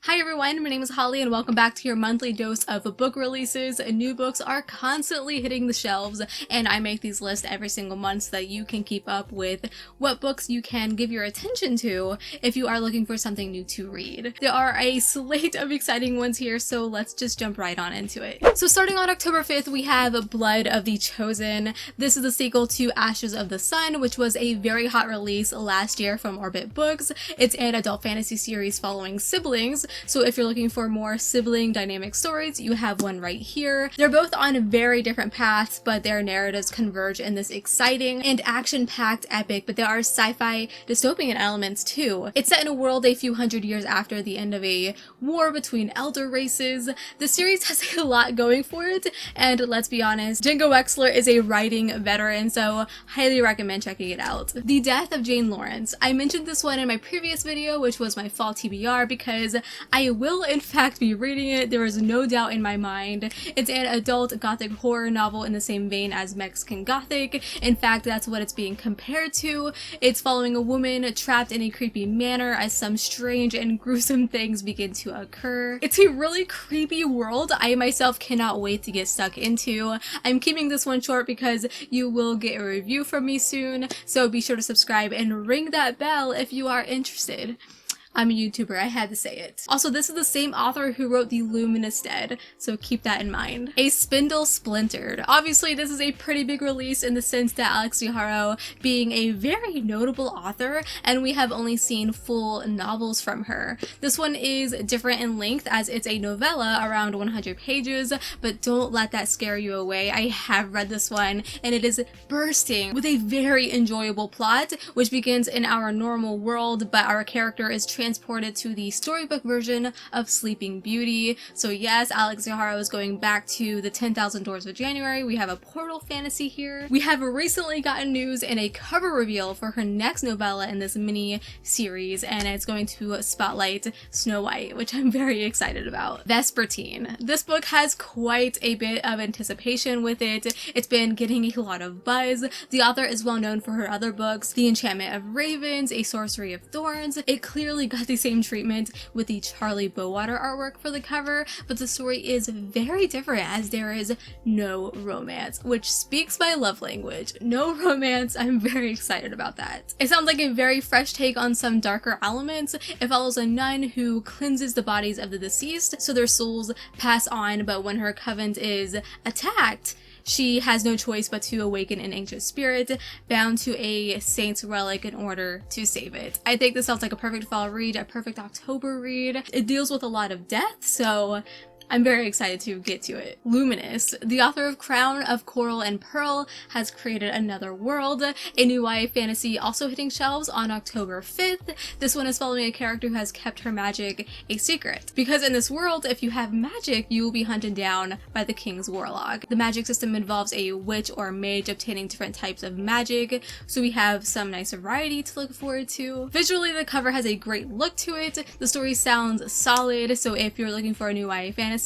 Hi everyone, my name is Holly and welcome back to your monthly dose of book releases. New books are constantly hitting the shelves and I make these lists every single month so that you can keep up with what books you can give your attention to if you are looking for something new to read. There are a slate of exciting ones here, so let's just jump right on into it. So starting on October 5th, we have Blood of the Chosen. This is the sequel to Ashes of the Sun, which was a very hot release last year from Orbit Books. It's an adult fantasy series following siblings. So if you're looking for more sibling dynamic stories, you have one right here. They're both on very different paths, but their narratives converge in this exciting and action-packed epic, but there are sci-fi dystopian elements too. It's set in a world a few hundred years after the end of a war between elder races. The series has a lot going for it, and let's be honest, Jingo Wexler is a writing veteran, so highly recommend checking it out. The Death of Jane Lawrence. I mentioned this one in my previous video, which was my fall TBR, because I will in fact be reading it. There is no doubt in my mind. It's an adult gothic horror novel in the same vein as Mexican Gothic. In fact, that's what it's being compared to. It's following a woman trapped in a creepy manor as some strange and gruesome things begin to occur. It's a really creepy world I myself cannot wait to get stuck into. I'm keeping this one short because you will get a review from me soon, so be sure to subscribe and ring that bell if you are interested. I'm a YouTuber, I had to say it. Also, this is the same author who wrote The Luminous Dead, so keep that in mind. A Spindle Splintered. Obviously, this is a pretty big release in the sense that Alex Yaharo being a very notable author, and we have only seen full novels from her. This one is different in length as it's a novella around 100 pages, but don't let that scare you away. I have read this one, and it is bursting with a very enjoyable plot, which begins in our normal world, but our character is transported to the storybook version of Sleeping Beauty. So yes, Alex Yaharo is going back to the 10,000 Doors of January. We have a portal fantasy here. We have recently gotten news and a cover reveal for her next novella in this mini series, and it's going to spotlight Snow White, which I'm very excited about. Vespertine. This book has quite a bit of anticipation with it. It's been getting a lot of buzz. The author is well known for her other books, The Enchantment of Ravens, A Sorcery of Thorns. It clearly got the same treatment with the Charlie Bowater artwork for the cover, but the story is very different as there is no romance, which speaks my love language. No romance. I'm very excited about that. It sounds like a very fresh take on some darker elements. It follows a nun who cleanses the bodies of the deceased so their souls pass on, but when her coven is attacked, she has no choice but to awaken an anxious spirit bound to a saint's relic in order to save it. I think this sounds like a perfect fall read, a perfect October read. It deals with a lot of death, so I'm very excited to get to it. Luminous. The author of Crown of Coral and Pearl has created another world, a new YA fantasy also hitting shelves on October 5th. This one is following a character who has kept her magic a secret. Because in this world, if you have magic, you will be hunted down by the King's Warlock. The magic system involves a witch or mage obtaining different types of magic, so we have some nice variety to look forward to. Visually, the cover has a great look to it. The story sounds solid, so if you're looking for a new YA fantasy,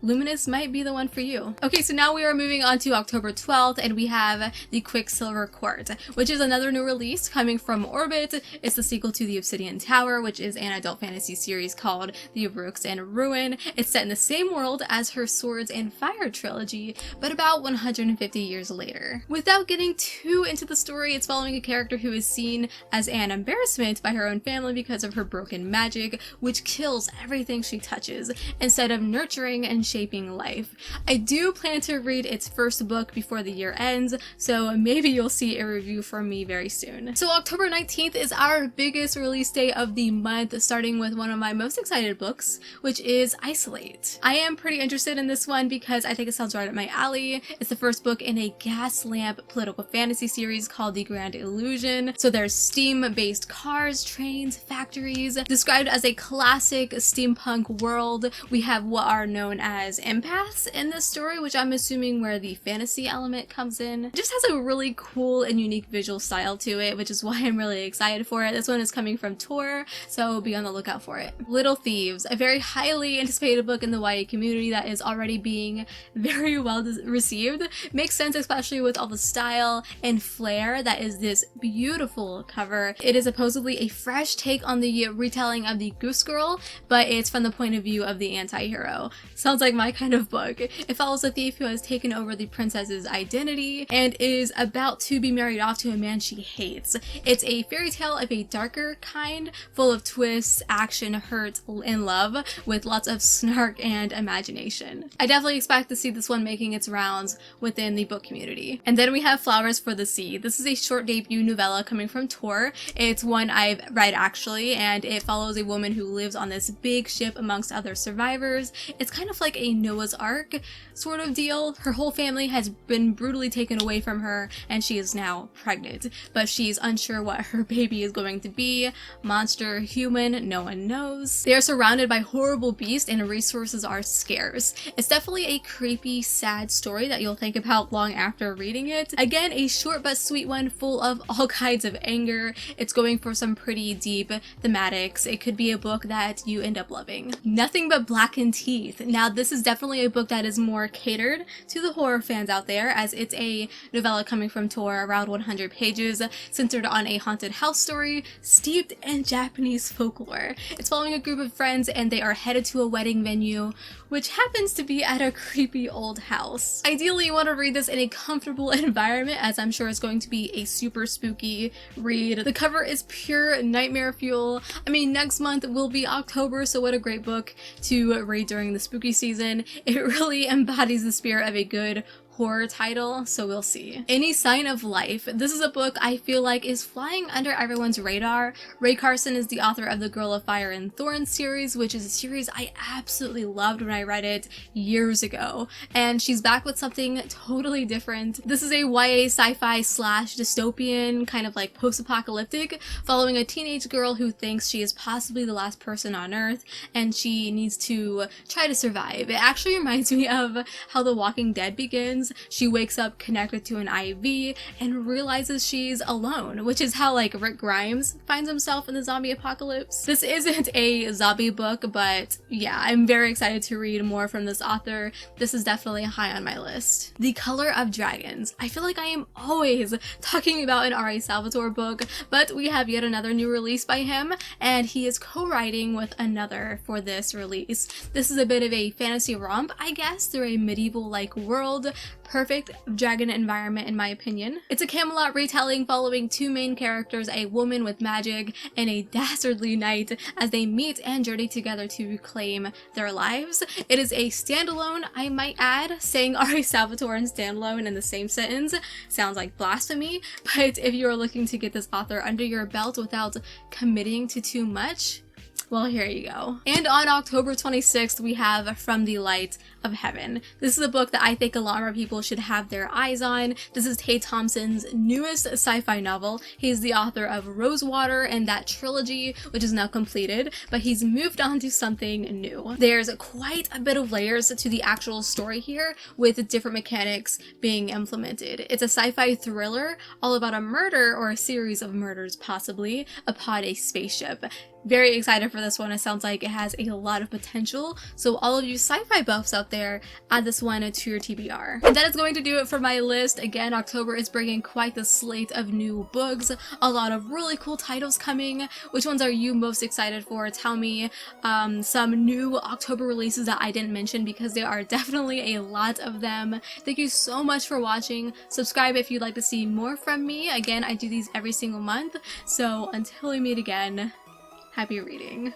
Luminous might be the one for you. Okay, so now we are moving on to October 12th, and we have the Quicksilver Court, which is another new release coming from Orbit. It's the sequel to the Obsidian Tower, which is an adult fantasy series called The Rooks and Ruin. It's set in the same world as her Swords and Fire trilogy, but about 150 years later. Without getting too into the story, it's following a character who is seen as an embarrassment by her own family because of her broken magic, which kills everything she touches, instead of nurturing and shaping life. I do plan to read its first book before the year ends, so maybe you'll see a review from me very soon. So October 19th is our biggest release day of the month, starting with one of my most excited books, which is Isolate. I am pretty interested in this one because I think it sounds right up my alley. It's the first book in a gas lamp political fantasy series called The Grand Illusion. So there's steam-based cars, trains, factories, described as a classic steampunk world. We have what are known as empaths in this story, which I'm assuming where the fantasy element comes in. It just has a really cool and unique visual style to it, which is why I'm really excited for it. This one is coming from Tor, so be on the lookout for it. Little Thieves, a very highly anticipated book in the YA community that is already being very well received. Makes sense, especially with all the style and flair that is this beautiful cover. It is supposedly a fresh take on the retelling of the Goose Girl, but it's from the point of view of the anti-hero. Sounds like my kind of book. It follows a thief who has taken over the princess's identity and is about to be married off to a man she hates. It's a fairy tale of a darker kind, full of twists, action, hurt, and love, with lots of snark and imagination. I definitely expect to see this one making its rounds within the book community. And then we have Flowers for the Sea. This is a short debut novella coming from Tor. It's one I've read actually, and it follows a woman who lives on this big ship amongst other survivors. It's kind of like a Noah's Ark sort of deal. Her whole family has been brutally taken away from her and she is now pregnant, but she's unsure what her baby is going to be. Monster, human, no one knows. They are surrounded by horrible beasts and resources are scarce. It's definitely a creepy, sad story that you'll think about long after reading it. Again, a short but sweet one full of all kinds of anger. It's going for some pretty deep thematics. It could be a book that you end up loving. Nothing But Blackened Teeth. Now this is definitely a book that is more catered to the horror fans out there, as it's a novella coming from Tor, around 100 pages, centered on a haunted house story steeped in Japanese folklore. It's following a group of friends and they are headed to a wedding venue, which happens to be at a creepy old house. Ideally, you want to read this in a comfortable environment, as I'm sure it's going to be a super spooky read. The cover is pure nightmare fuel. I mean, next month will be October, so what a great book to read during the spooky season. It really embodies the spirit of a good horror title, so we'll see. Any Sign of Life. This is a book I feel like is flying under everyone's radar. Ray Carson is the author of the Girl of Fire and Thorns series, which is a series I absolutely loved when I read it years ago, and she's back with something totally different. This is a YA sci-fi slash dystopian, kind of like post-apocalyptic, following a teenage girl who thinks she is possibly the last person on Earth and she needs to try to survive. It actually reminds me of how The Walking Dead begins. She wakes up connected to an IV and realizes she's alone, which is how like Rick Grimes finds himself in the zombie apocalypse. This isn't a zombie book, but yeah, I'm very excited to read more from this author. This is definitely high on my list. The Color of Dragons. I feel like I am always talking about an R.A. Salvatore book, but we have yet another new release by him, and he is co-writing with another for this release. This is a bit of a fantasy romp, I guess, through a medieval-like world. Perfect dragon environment in my opinion. It's a Camelot retelling following two main characters, a woman with magic and a dastardly knight, as they meet and journey together to reclaim their lives. It is a standalone, I might add. Saying R.A. Salvatore and standalone in the same sentence sounds like blasphemy, but if you are looking to get this author under your belt without committing to too much, well, here you go. And on October 26th, we have From the Light of Heaven. This is a book that I think a lot more people should have their eyes on. This is Tay Thompson's newest sci-fi novel. He's the author of Rosewater and that trilogy, which is now completed, but he's moved on to something new. There's quite a bit of layers to the actual story here, with different mechanics being implemented. It's a sci-fi thriller all about a murder, or a series of murders possibly, upon a spaceship. Very excited for this one. It sounds like it has a lot of potential, so all of you sci-fi buffs out there, add this one to your TBR. And that is going to do it for my list. Again, October is bringing quite the slate of new books, a lot of really cool titles coming. Which ones are you most excited for? Tell me some new October releases that I didn't mention, because there are definitely a lot of them. Thank you so much for watching. Subscribe if you'd like to see more from me. Again, I do these every single month, so until we meet again, happy reading.